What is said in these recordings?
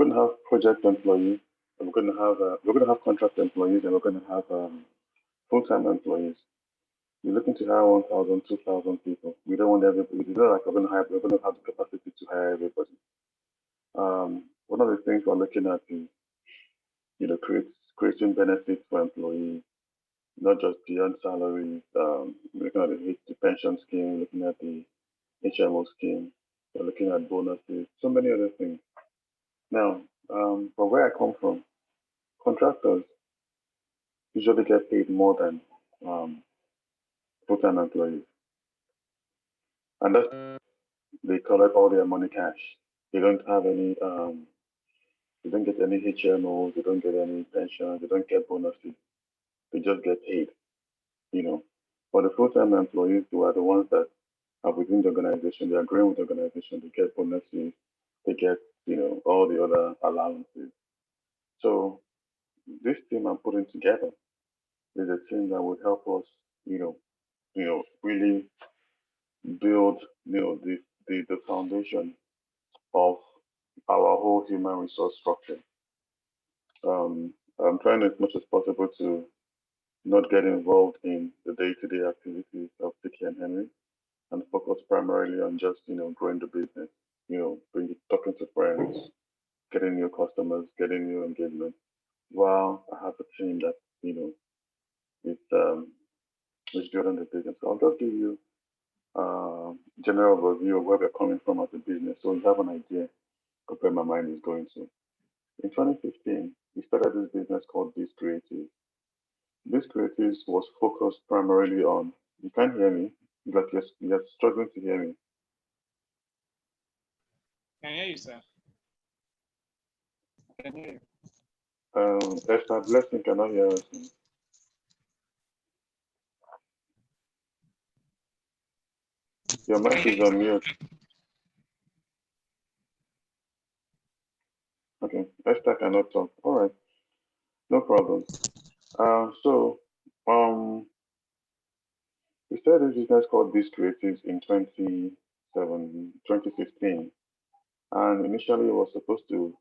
going to have project employees, and we're going to have contract employees, and we're going to have full-time employees. We're looking to hire 1,000, 2,000 people. We don't want everybody. It's not like we're going to have the capacity to hire everybody. One of the things we're looking at is, creating benefits for employees, not just beyond salaries. Looking at the pension scheme, looking at the HMO scheme, we're looking at bonuses, so many other things. Now, from where I come from, contractors usually get paid more than um, full-time employees, and that's they collect all their money cash. They don't have any. They don't get any HMOs. They don't get any pension. They don't get bonuses. They just get paid. You know, for the full-time employees, who are the ones that are within the organization, they are growing with the organization. They get bonuses. They get all the other allowances. So this team I'm putting together is a team that would help us, you know, really build, the foundation of our whole human resource structure. I'm trying as much as possible to not get involved in the day-to-day activities of Vicky and Henry and focus primarily on just, growing the business, talking to friends, getting new customers, getting new engagement. While I have a team that, you know, is is building the business. So I'll just give you general overview of where we're coming from as a business so you have an idea of where my mind is going to. In 2015, we started this business called Biz Creatives. Biz Creatives was focused primarily on, you can't hear me, like you're struggling to hear me. Can hear you, sir. Can hear you. Esther Blessing cannot hear us. Your mic is on mute. Okay, Esther cannot talk. All right, no problem. So, we started a business called Biz Creatives in 2015, and initially it was supposed to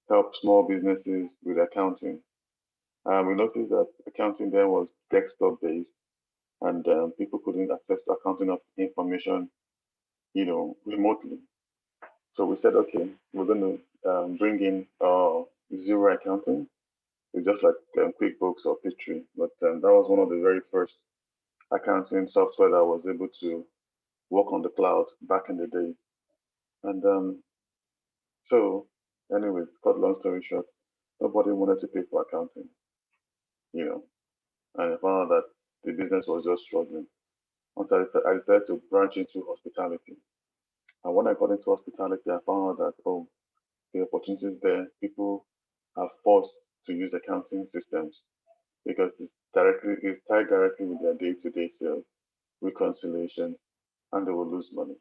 help small businesses with accounting. We noticed that accounting then was desktop based, and people couldn't access accounting of information, remotely. So we said, okay, we're going to bring in zero accounting. It's just like QuickBooks or Pitry, but that was one of the very first accounting software that was able to work on the cloud back in the day. And so, anyways, cut long story short, nobody wanted to pay for accounting, you know, and I found out that the business was just struggling. Until I decided to branch into hospitality. And when I got into hospitality, I found out that, oh, the opportunities there, people are forced to use accounting systems because it's tied directly with their day-to-day sales, reconciliation, and they will lose money.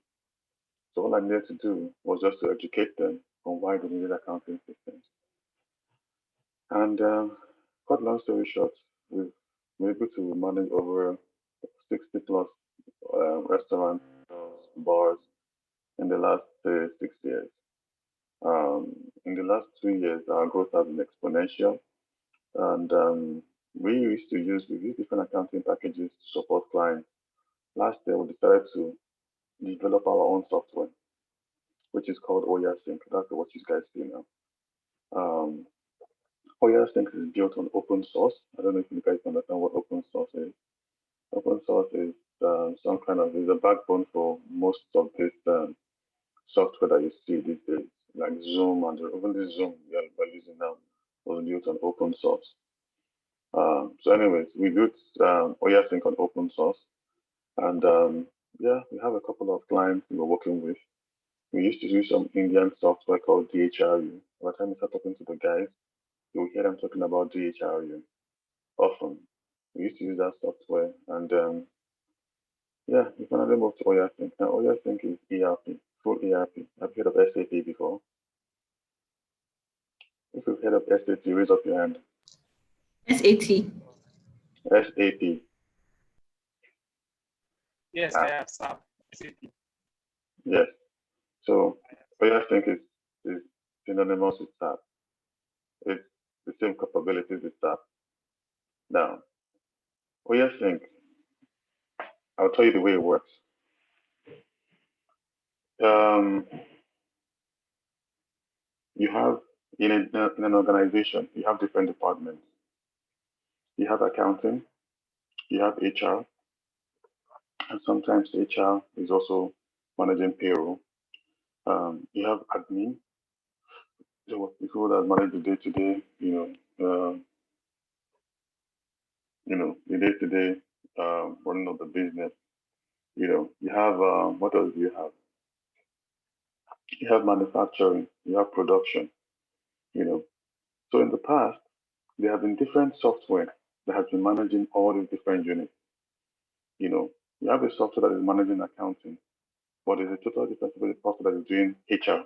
So all I needed to do was just to educate them on why they needed accounting systems. And cut long story short, we've been able to manage over 60 plus restaurants, bars in the last 6 years. In the last 2 years, our growth has been exponential, and we use different accounting packages to support clients. Last year, we decided to develop our own software, which is called OyaSync. That's what you guys see now. Um, OyaSync is built on open source. I don't know if you guys understand what open source is. Open source is some kind of is a backbone for most of this software that you see these days, like Zoom and even this Zoom we're using now was built on open source. So, anyways, we built OyaSync on open source, and yeah, we have a couple of clients we were working with. We used to use some Indian software called DHRU. By the time we start talking to the guys, you will hear them talking about DHRU often. We used to use that software, and yeah, we finally moved to OyaSync. Now, OyaSync is ERP, full ERP. Have you heard of SAP before? If you've heard of SAP, raise up your hand. SAT. SAP. Yes, I have SAP. Yes. So OyaSync is synonymous with SAP. It's the same capabilities with SAP. Now, OyaSync, I'll tell you the way it works. You have in an organization, you have different departments. You have accounting, you have HR, and sometimes HR is also managing payroll. You have admin, so people that manage the day-to-day, the day-to-day running of the business. You have what else do you have? You have manufacturing, you have production. So in the past, there have been different software that has been managing all these different units. You have a software that is managing accounting, but there's a total difference with the software that is doing HR.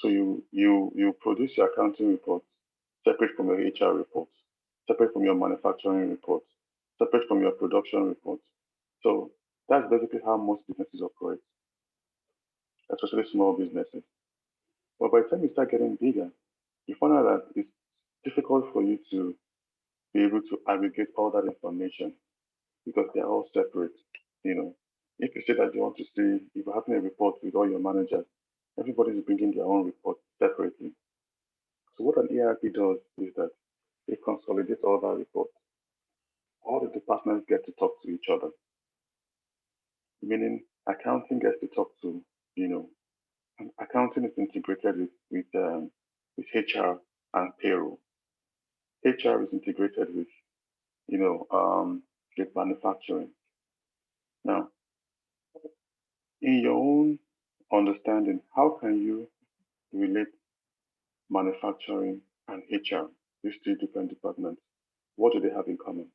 So you produce your accounting reports separate from your HR reports, separate from your manufacturing reports, separate from your production reports. So that's basically how most businesses operate, especially small businesses. But by the time you start getting bigger, you find out that it's difficult for you to be able to aggregate all that information because they're all separate. If you say that you want to see, if you're having a report with all your managers, everybody's bringing their own report separately. So what an ERP does is that it consolidates all that report. All the departments get to talk to each other, meaning accounting gets to talk to, accounting is integrated with HR and payroll. HR is integrated with manufacturing. Now, in your own understanding, how can you relate manufacturing and HR, these two different departments? What do they have in common?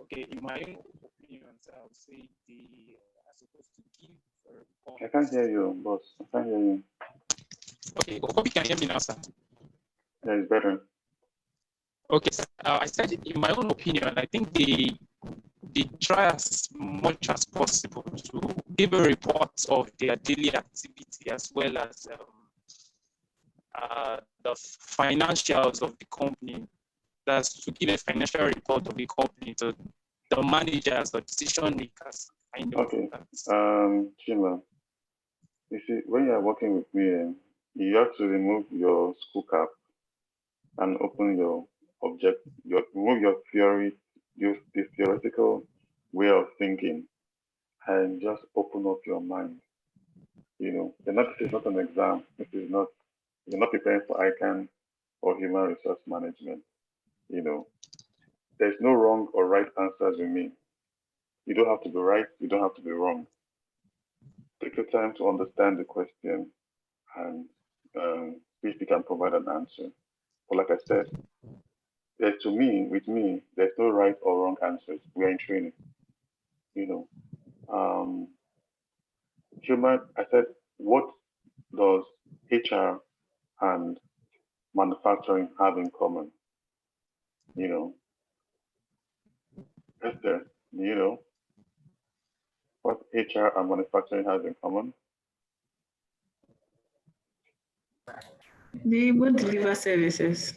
Okay, in my own opinions, I would say they are supposed to give a report. I can't hear you, boss. I can't hear you. Okay, hope you can hear me now, sir. Yeah, it's better. Okay, sir. I said, in my own opinion, I think they try as much as possible to give a report of their daily activity as well as the financials of the company. That's to give a financial report of the company to the managers or decision makers. Okay. Chima, you see, when you are working with me, you have to remove your school cap and open your remove your theory, use the theoretical way of thinking, and just open up your mind. This is not an exam. You're not preparing for ICANN or human resource management. There's no wrong or right answers in me. You don't have to be right. You don't have to be wrong. Take your time to understand the question and see if you can provide an answer. But like I said, with me, there's no right or wrong answers. We are in training. I said, what does HR and manufacturing have in common? Esther, what HR and manufacturing has in common? They both deliver services.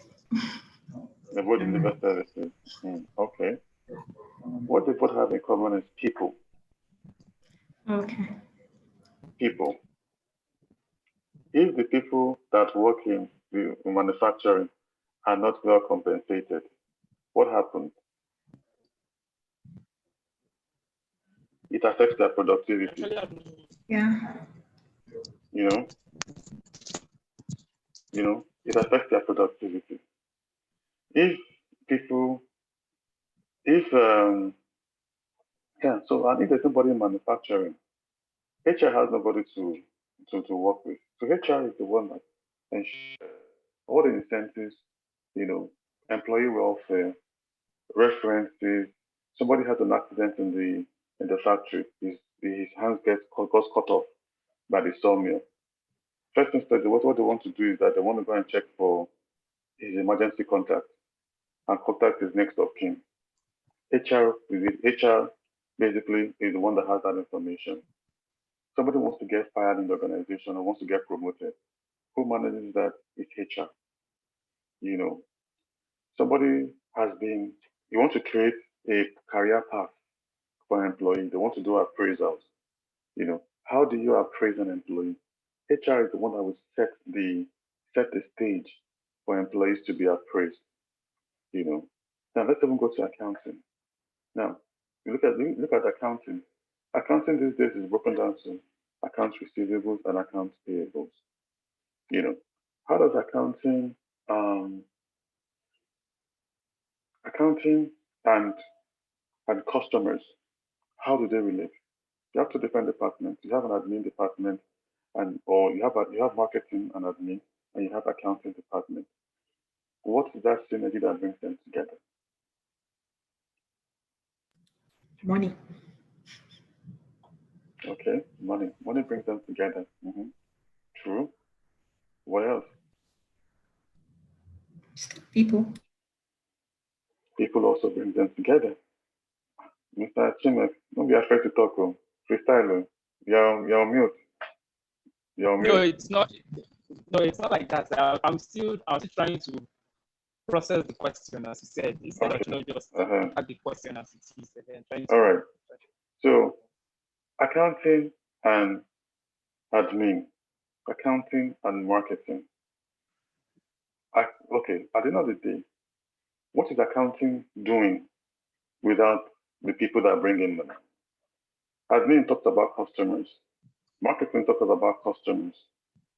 They both deliver services. Okay. What they both have in common is people. Okay. People. If the people that work in the manufacturing are not well compensated, what happens? It affects their productivity. Yeah. It affects their productivity. If people, if yeah, so and if there's nobody in manufacturing, HR has nobody to work with. So HR is the one that ensures all the incentives, employee welfare, references. Somebody has an accident in the factory. His hands gets cut off by the sawmill. First instance, what they want to do is that they want to go and check for his emergency contact and contact his next of kin. HR basically is the one that has that information. Somebody wants to get fired in the organization or wants to get promoted. Who manages that? It's HR. You know, somebody has been, you want to create a career path for an employee. They want to do appraisals. How do you appraise an employee? HR is the one that will set the stage for employees to be appraised. You know. Now let's even go to accounting. Now, you look at accounting. Accounting these days is broken down to accounts receivables and accounts payables. You know, how does um, accounting and customers, how do they relate? You have two different departments. You have an admin department, or you have marketing and admin, and you have accounting department. What is that synergy that brings them together? Money. Okay, money. Money brings them together. True. What else? People. People also bring them together. Mr. Chimek, don't be afraid to talk. Freestyle. You're on mute. You're on No, mute. it's not. No, it's not like that. I'm still trying to process the question as you said. Instead of just add the question as it is, and then trying to. All right. So, accounting and admin, accounting and marketing. Okay, at the end of the day, what is accounting doing without the people that bring in money? Admin talks about customers. Marketing talks about customers.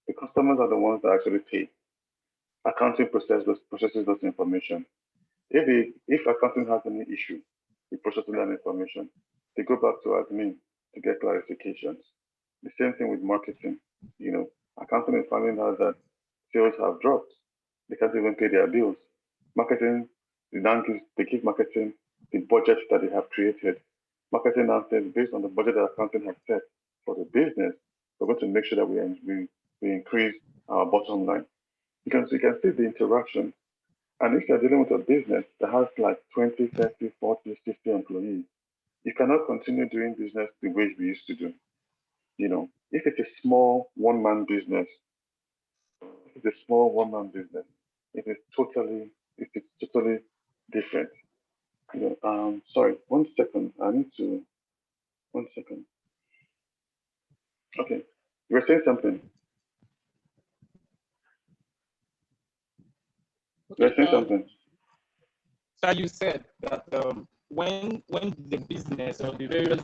The customers are the ones that actually pay. Accounting processes those information. If accounting has any issue with processing that information, they go back to admin to get clarifications. The same thing with marketing. Accounting is finding out that sales have dropped. They can't even pay their bills. Marketing, they give marketing the budget that they have created. Marketing now says, based on the budget that accounting has set for the business, we're going to make sure that we increase our bottom line. You can see the interaction. And if you're dealing with a business that has like 20, 30, 40, 50 employees, you cannot continue doing business the way we used to do. If it's a small one-man business, it is totally different. Sorry, 1 second. One second. Okay. You were saying something. So you said that when the business or the various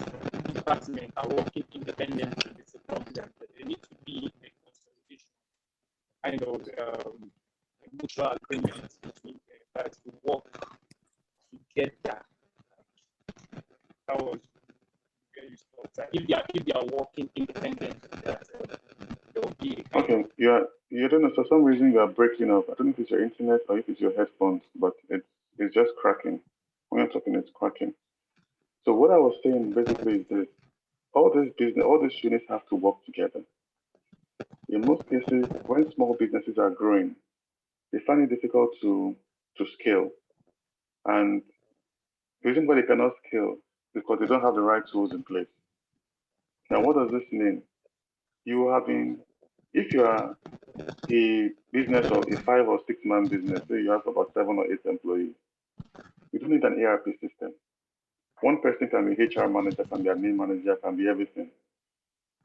departments are working independently, it's a problem. They need to be in a consultation, kind of mutual agreement between them to work together. That was very important. If they are working independently, there will be okay. You don't know. For some reason, you are breaking up. I don't know if it's your internet or if it's your headphones, but it's just cracking. When you're talking, it's cracking. So what I was saying basically is this: all these units have to work together. In most cases, when small businesses are growing, they find it difficult to scale. And the reason why they cannot scale is because they don't have the right tools in place. Now, what does this mean? If you are a business or a 5 or 6 man business, say you have about 7 or 8 employees, you don't need an ERP system. One person can be HR manager, can be admin manager, can be everything.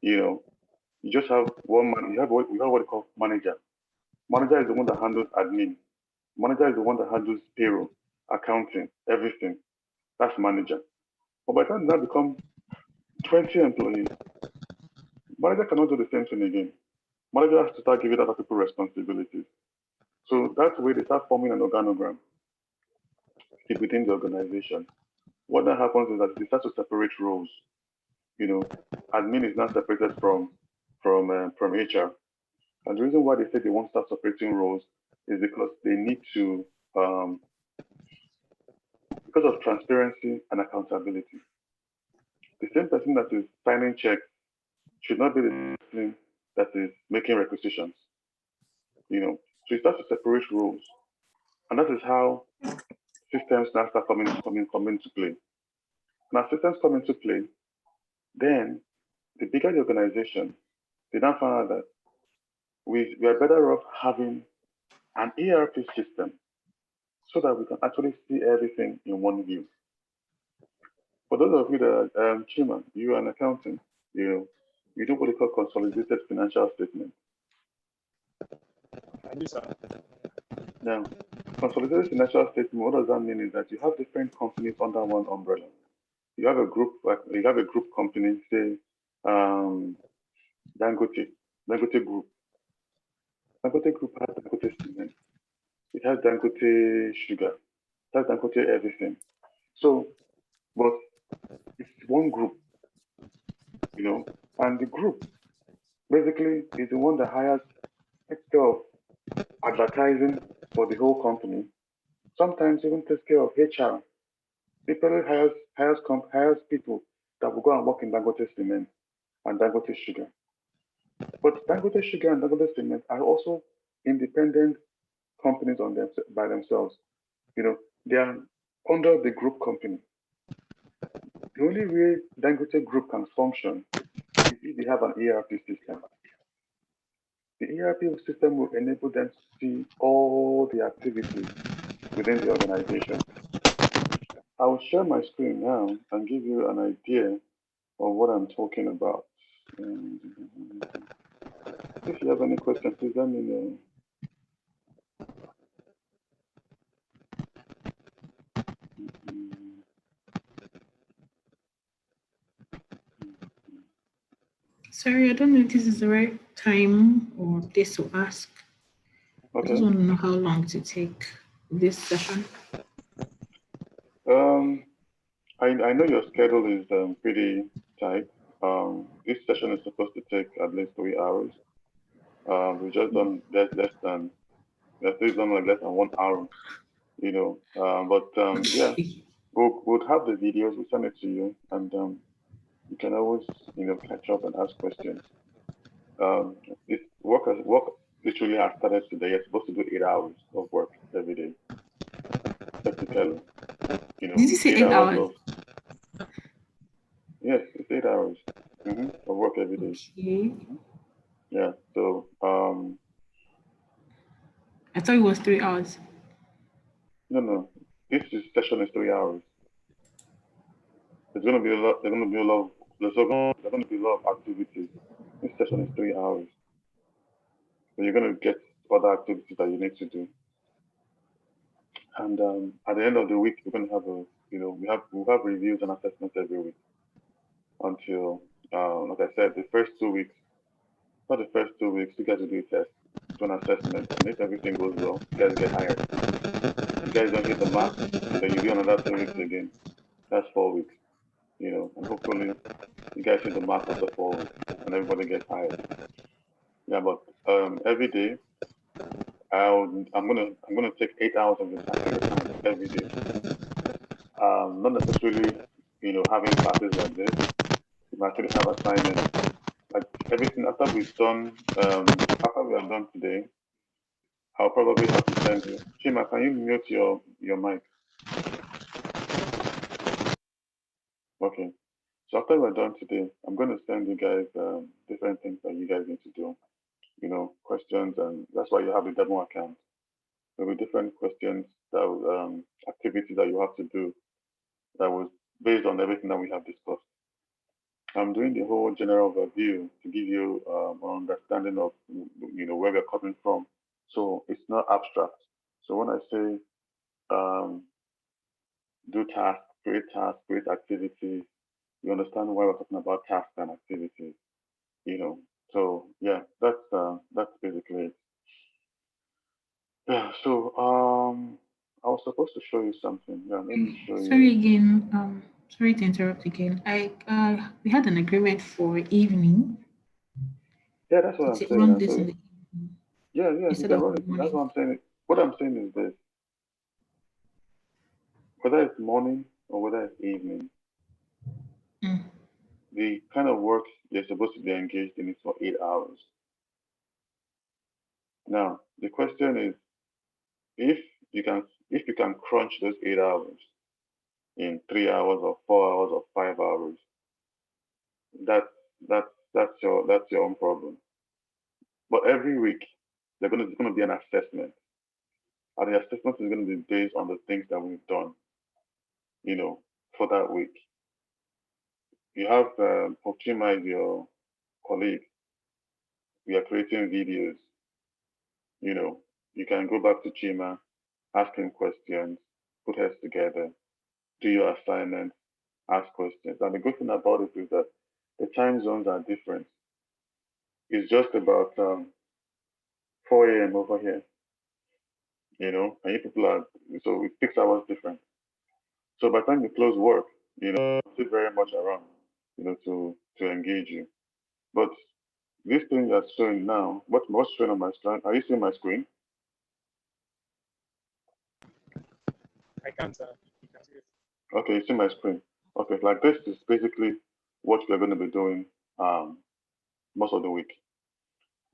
You just have one man. You have what we call manager. Manager is the one that handles admin. Manager is the one that handles payroll, accounting, everything. That's manager. But by the time that become 20 employees, manager cannot do the same thing again. Manager has to start giving other people responsibilities. So that's the way they start forming an organogram within the organization. What that happens is that they start to separate roles. Admin is now separated from HR. And the reason why they say they want to start separating roles is because they need to, because of transparency and accountability. The same person that is signing checks should not be the person that is making requisitions. So you start to separate roles, and that is how systems now start coming to play. Now systems come into play. Then the bigger the organization, they now find out that we are better off having an ERP system so that we can actually see everything in one view. For those of you that are Chima, you are an accountant, you do what they call consolidated financial statement. Now, consolidated financial statement, what does that mean is that you have different companies under one umbrella. You have a group, company, say, Dangote Group. Dangote Group has Dangote Cement. It has Dangote Sugar. It has Dangote everything. So, but it's one group, and the group basically is the one that takes care of advertising for the whole company. Sometimes even takes care of HR. People hires people that will go and work in Dangote Cement and Dangote Sugar. But Dangote Sugar and Dangote Cement are also independent companies by themselves. They are under the group company. The only way Dangote Group can function is if they have an ERP system. The ERP system will enable them to see all the activities within the organization. I will share my screen now and give you an idea of what I'm talking about. If you have any questions, please let me know. Sorry, I don't know if this is the right time or place to ask. Okay. I just want to know how long to take this session. I know your schedule is pretty tight. This session is supposed to take at least 3 hours. We've just done less than 1 hour, but yeah, we'll have the videos, we'll send it to you, and you can always, catch up and ask questions. This work literally has started today. You're supposed to do 8 hours of work every day. Technically, Did you say 8 hours? Yes, it's 8 hours of work every day. Okay. Yeah. So I thought it was 3 hours. No. This session is 3 hours. There's going to be a lot. There's going to be a lot. There's going to be a lot of activities. This session is 3 hours. So you're going to get other activities that you need to do. And at the end of the week, we're going to have we'll have reviews and assessments every week until, like I said, the first 2 weeks. Not the first 2 weeks, you guys will do a test, do an assessment, and if everything goes well, you guys get hired. If you guys don't hit the mark, then you do another 2 weeks again. That's 4 weeks, and hopefully you guys hit the mark after 4 weeks and everybody gets hired. Yeah, but every day, I'm gonna take 8 hours of your time every day. Not necessarily, having classes like this. You might actually have assignments. Like everything after we are done today, I'll probably have to send you. Chima, can you mute your mic? Okay. So after we're done today, I'm going to send you guys different things that you guys need to do. Questions, and that's why you have the demo account. There'll be different questions that activities that you have to do that was based on everything that we have discussed. I'm doing the whole general overview to give you an understanding of where we're coming from. So it's not abstract. So when I say do tasks, create activities, you understand why we're talking about tasks and activities. So yeah, that's basically it. Yeah. So I was supposed to show you something. Yeah, let me show you. Sorry again. Sorry to interrupt again. We had an agreement for evening. Yeah, that's what I'm saying. Run this in the evening. Yeah, you can run it. That's what I'm saying. What I'm saying is this: whether it's morning or whether it's evening, the kind of work you're supposed to be engaged in is for 8 hours. Now, the question is, if you can crunch those 8 hours, in 3 hours or 4 hours or 5 hours. That that's your own problem. But every week there's gonna be an assessment. And the assessment is gonna be based on the things that we've done, you know, for that week. You have Chima is your colleague. We are creating videos, you know. You can go back to Chima, ask him questions, put heads together, do your assignments, ask questions. And the good thing about it is that the time zones are different. It's just about 4 a.m. over here, you know, and you people are, so it's 6 hours different. So by the time you close work, you know, still very much around, you know, to engage you. But this thing that's showing now, what's showing on my screen? Are you seeing my screen? I can't. You can see it. Okay, you see my screen. Okay, like this is basically what we're going to be doing most of the week.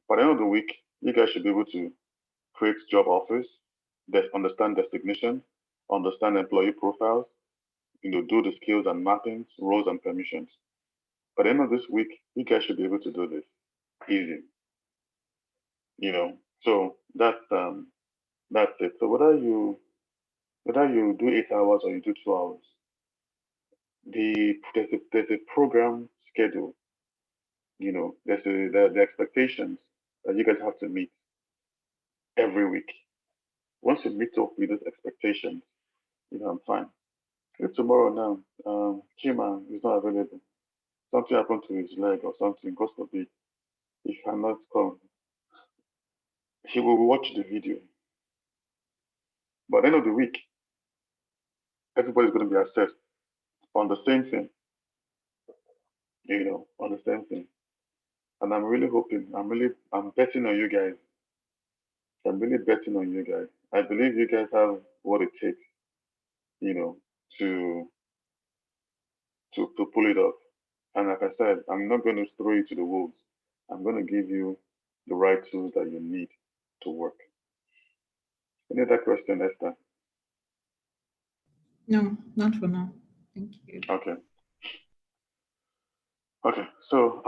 By the end of the week, you guys should be able to create job offers, understand designation, understand employee profiles, you know, do the skills and mappings, roles and permissions. By the end of this week, you guys should be able to do this easy, you know. So that's it. So whether you do 8 hours or you do 2 hours, there's a program schedule, you know, the expectations that you guys have to meet every week. Once you meet up with those expectations, you know, I'm fine. If tomorrow now, Chima is not available, something happened to his leg or something, God forbid, he cannot come, he will watch the video. But at the end of the week, everybody's going to be assessed on the same thing, you know, on the same thing. And I'm really hoping, I'm betting on you guys. I'm really betting on you guys. I believe you guys have what it takes, you know, to to pull it off. And like I said, I'm not going to throw you to the wolves. I'm going to give you the right tools that you need to work. Any other question, Esther? No, not for now. Thank you. Okay. Okay. So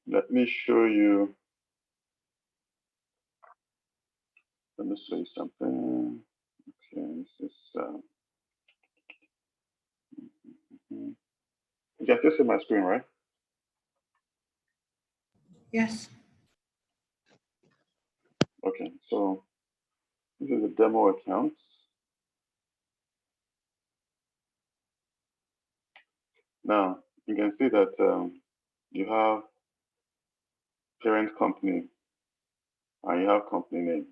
let me show you. Let me show you something. Okay, this is. Mhm. You can still see my screen, right? Yes. Okay. So this is a demo account. Now you can see that you have parent company and you have company name.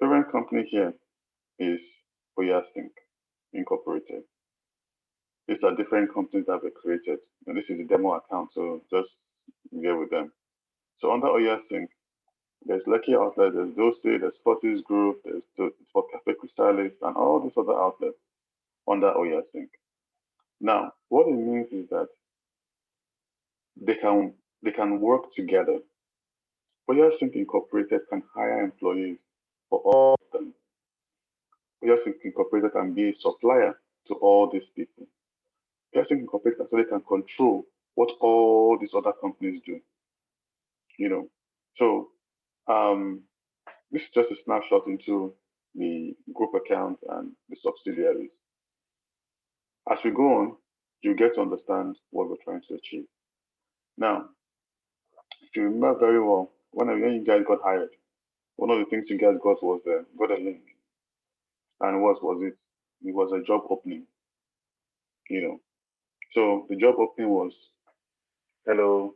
Parent company here is OyaSync Incorporated. These are different companies that were created. And this is a demo account, so just get with them. So under OyaSync, there's Lucky Outlet, there's Doce, there's Fortis Group, there's for Cafe Cristallis, and all these other outlets under OyaSync. Now, what it means is that they can they can work together. OyaSync Incorporated can hire employees for all of them. OyaSync Incorporated can be a supplier to all these people. OyaSync Incorporated actually can control what all these other companies do. You know, so um, this is just a snapshot into the group account and the subsidiaries. As we go on, you get to understand what we're trying to achieve. Now, if you remember very well, when you guys got hired, one of the things you guys got a link, and what was it? It was a job opening. You know, so the job opening was, hello,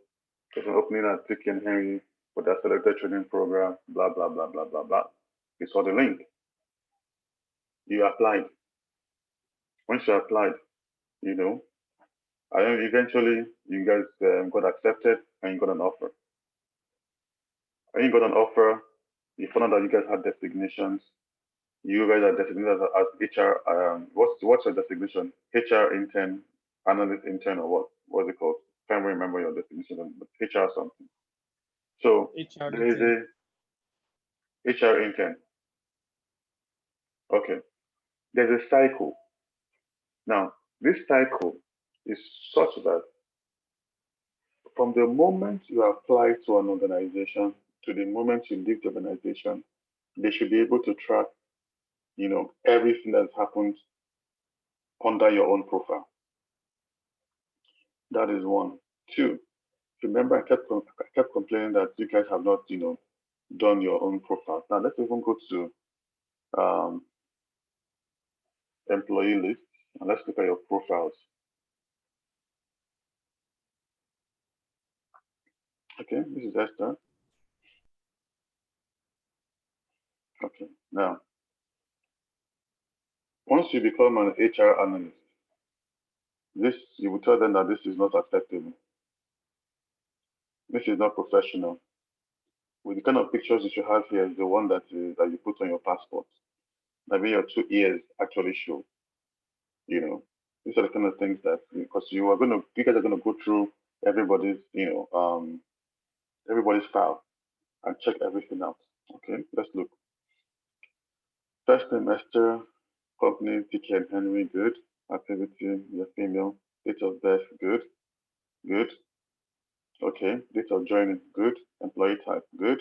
there's an opening at Tick and Henry for the selected training program, blah blah blah blah blah blah. You saw the link, you applied. Once you applied, you know, and then eventually you guys got accepted and you got an offer. When you got an offer, you found out that you guys had designations. You guys are designated as HR. What's your designation? HR intern, analyst intern, or what? What's it called? Can't remember your definition, but HR something. So HR there is intern. a HR intern. Okay. There's a cycle. Now, this cycle is such that from the moment you apply to an organization to the moment you leave the organization, they should be able to track, everything that's happened under your own profile. That is one. Two, remember I kept complaining that you guys have not, done your own profile. Now let's even go to um, employee list and let's look at your profiles. Okay, this is Esther. Okay, now once you become an HR analyst, this you will tell them that this is not acceptable. This is not professional. With the kind of pictures you should have here is the one that you put on your passport. Maybe your 2 ears actually show. These are the kind of things that because you guys are gonna go through everybody's, everybody's file and check everything out. Okay, let's look. First name Esther, company TK and Henry, good. Activity, you're female. Date of birth, good. Good. Okay. Date of joining, good. Employee type, good.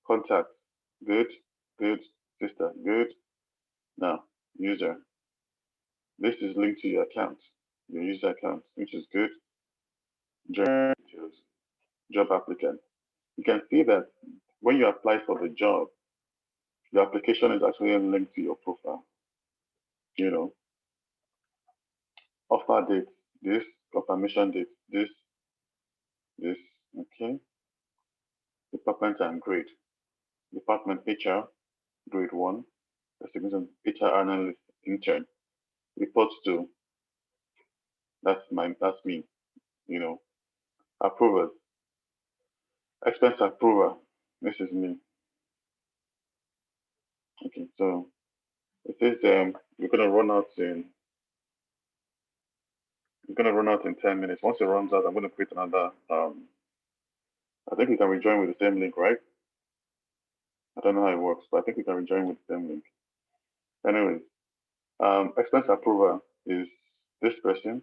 Contact, good. Good. Sister, good. Now, user. This is linked to your account, your user account, which is good. Join details, job applicant. You can see that when you apply for the job, the application is actually linked to your profile. You know, offer date, this, confirmation date, this, okay. Department and grade. Department HR, grade 1. Designation HR analyst intern. Reports to, that's me, you know. Approvers. Expense approver. This is me. Okay, so it says we're gonna run out in 10 minutes. Once it runs out, I'm gonna create another I think we can rejoin with the same link, right? I don't know how it works, but I think we can rejoin with the same link. Anyways, expense approver is this person.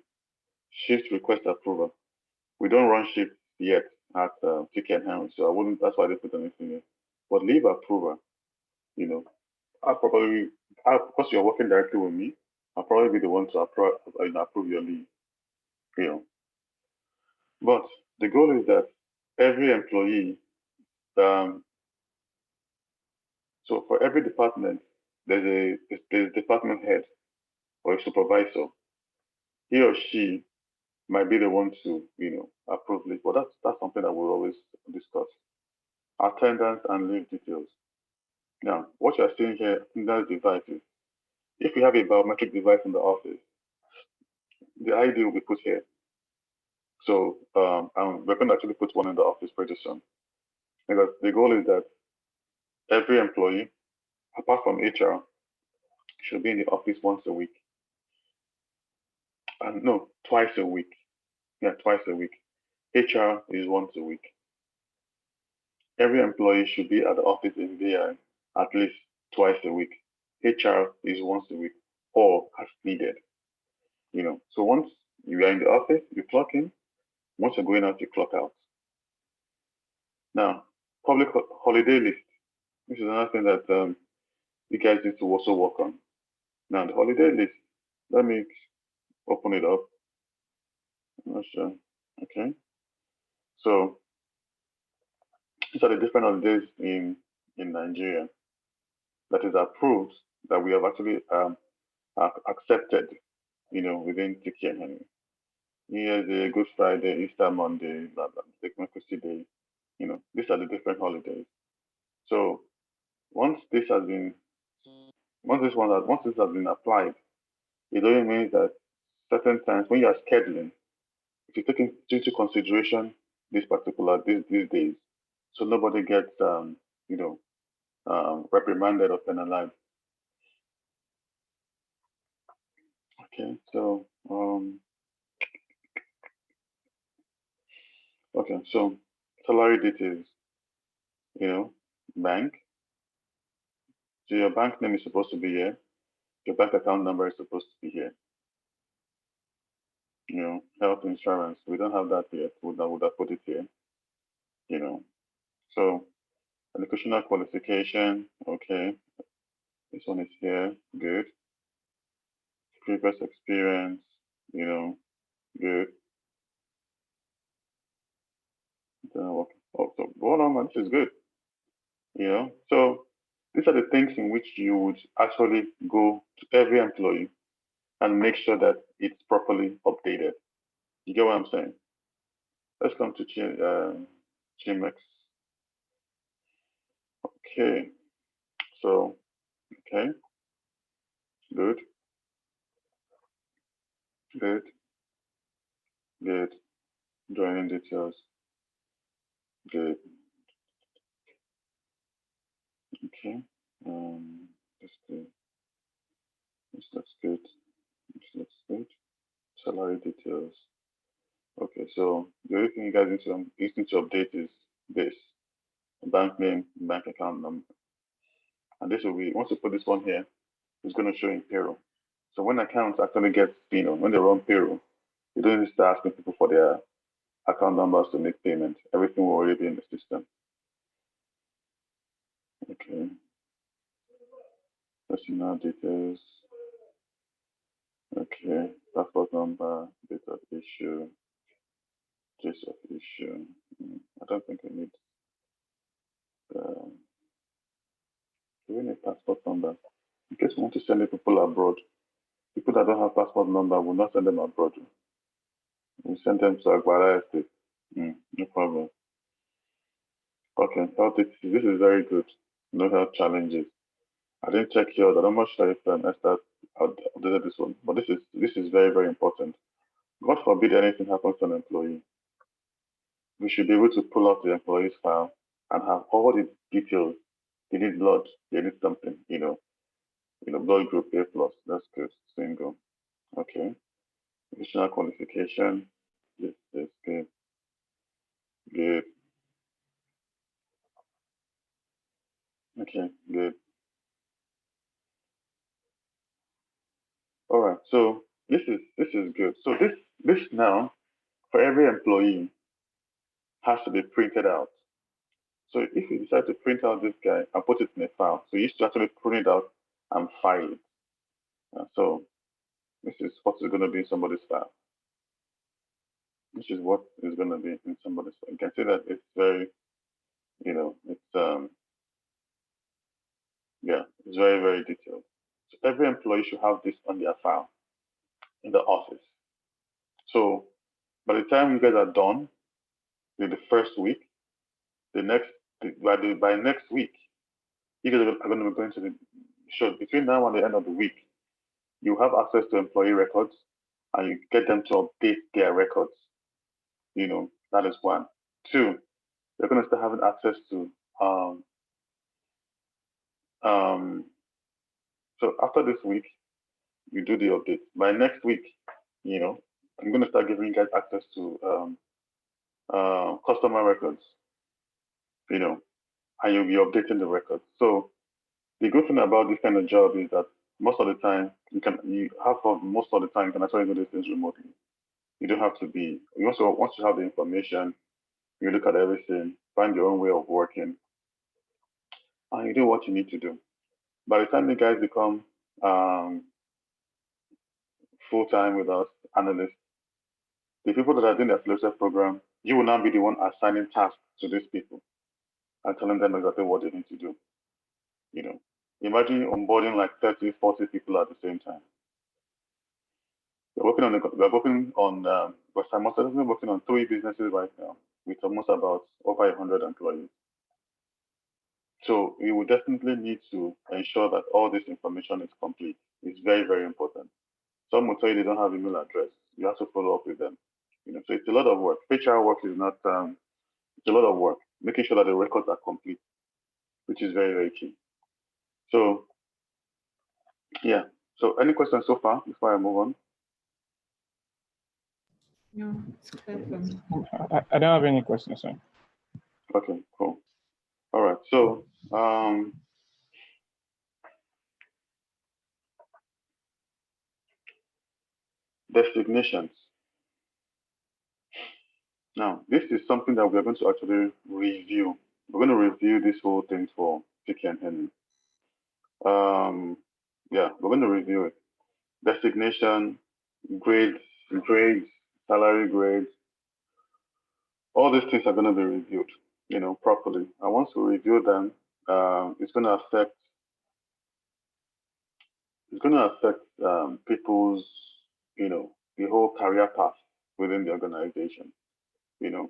Shift request approver. We don't run shift yet at TK Hound, so I wouldn't. That's why I didn't put anything in. But leave approver, you know, because you're working directly with me, I'll probably be the one to approve your leave, you know. But the goal is that every employee, um, so for every department, there's a department head or a supervisor. He or she might be the one to, approve leave. But that's something that we'll always discuss. Attendance and leave details. Now, what you're seeing here in those devices, if you have a biometric device in the office, the ID will be put here. So we're going to actually put one in the office pretty soon. Because the goal is that every employee, apart from HR, should be in the office once a week. And no, twice a week. Yeah, twice a week. HR is once a week. Every employee should be at the office in VI at least twice a week. HR is once a week or as needed. So once you are in the office, you clock in. Once you're going out, you clock out. Now, public holiday list. This is another thing that you guys need to also work on. Now, the holiday list. Let me open it up. I'm not sure. Okay. So these are the different holidays in Nigeria that is approved that we have actually accepted, within TK and Henry. New Year's Day, Good Friday, Easter Monday, blah blah, Democracy Day. These are the different holidays. So once this has been once this has been applied, it only means that certain times when you are scheduling, if you take into consideration these days, so nobody gets reprimanded or penalized. Okay, so salary details, bank. So your bank name is supposed to be here. Your bank account number is supposed to be here. health insurance. We don't have that yet. Would have put it here, you know. So educational qualification, okay. This one is here, good. Previous experience, good. Oh, so hold on, man, this is good. So these are the things in which you would actually go to every employee and make sure that it's properly updated. You get what I'm saying? Let's come to Chimex. Okay, so, okay, good, good, good. Joining details, good. Okay, this good. This looks good. This looks good. Salary details. Okay, so the only thing you guys need to update is this bank name, bank account number. And this will be, once you put this one here, it's going to show in payroll. So when accounts actually get, when they run payroll, you don't need to start asking people for their account numbers to make payment. Everything will already be in the system. Okay. Personal details. Okay. Passport number, date of issue, date of issue. I don't think we need. Do we need passport number? In case we want to send the people abroad, people that don't have passport number will not send them abroad. We send them to Agbara Estate. No problem. Okay, health issues. This is very good. No health challenges. I didn't check yours. I'm not sure if Esther updated this one, but this is very, very important. God forbid anything happens to an employee. We should be able to pull out the employee's file and have all the details. They need blood, they need something, blood group A plus. That's good. Single. Okay. Additional qualification. Yes, good. Good. Okay, good. All right. So this is good. So this now for every employee has to be printed out. So if you decide to print out this guy and put it in a file, so you used to actually print it out and file it. So this is what is going to be in somebody's file. This is what is going to be in somebody's file. You can see that it's very, it's it's very, very detailed. So every employee should have this on their file in the office. So by the time you guys are done with the first week, by next week, you guys are going to be going to the show between now and the end of the week. You have access to employee records and you get them to update their records. That is one. Two, you're going to start having access to so after this week, you do the update. By next week, I'm going to start giving you guys access to customer records, and you'll be updating the records. So the good thing about this kind of job is that most of the time most of the time you can actually do these things remotely. You don't have to be. You also once you have the information, you look at everything, find your own way of working, and you do what you need to do. By the time the guys become full time with us, analysts, the people that are doing the fellowship program, you will now be the one assigning tasks to these people and telling them exactly what they need to do. Imagine onboarding like 30, 40 people at the same time. We're simultaneously working on 3 businesses right now with almost about over 100 employees. So we will definitely need to ensure that all this information is complete. It's very, very important. Some will tell you they don't have email address. You have to follow up with them. So it's a lot of work. HR work is not. It's a lot of work. Making sure that the records are complete, which is very, very key. So yeah. So any questions so far before I move on? No, it's clear for me. I don't have any questions, sir. Okay, cool. All right. So designations. Now, this is something that we're going to actually review. We're going to review this whole thing for Vicky and Henry. Yeah, we're going to review it. Designation, grades, grades, salary grades, all these things are going to be reviewed, properly. And once we review them, it's going to affect people's, the whole career path within the organization. You know,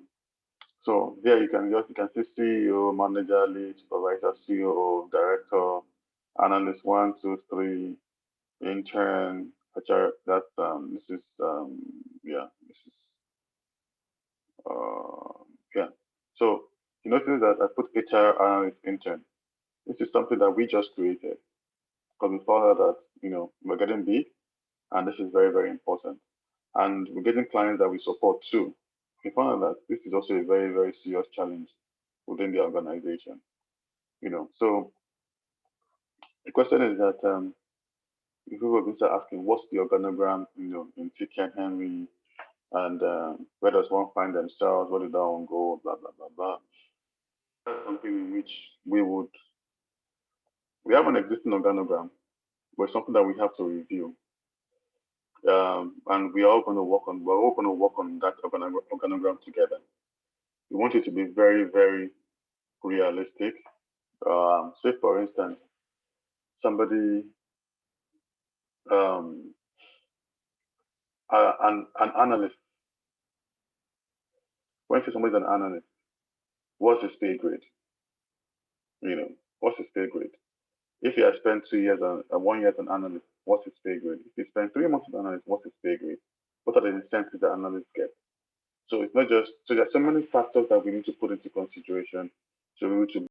so there you can see CEO, manager, lead, supervisor, COO, director, analyst one, two, three, intern, HR. That's this is yeah, this is yeah. So you notice that I put HR analyst intern. This is something that we just created because we found out that we're getting big, and this is very very important. And we're getting clients that we support too. We found out that this is also a very very serious challenge within the organization. So the question is that if we were going to asking what's the organogram, in Tiki and Henry, and where does one find themselves, where did that one go, blah blah blah blah. That's something in which we have an existing organogram, but it's something that we have to review. And we're all going to work on that organogram together. We want it to be very, very realistic. Say for instance, somebody, um, an analyst. When you say somebody's an analyst, what's his pay grade? What's his pay grade? If he has spent 2 years and 1 year as an analyst, what's his pay grade? If he spent 3 months as an analyst, what's his pay grade? What are the incentives that analysts get? So it's not just so there's so many factors that we need to put into consideration to be able to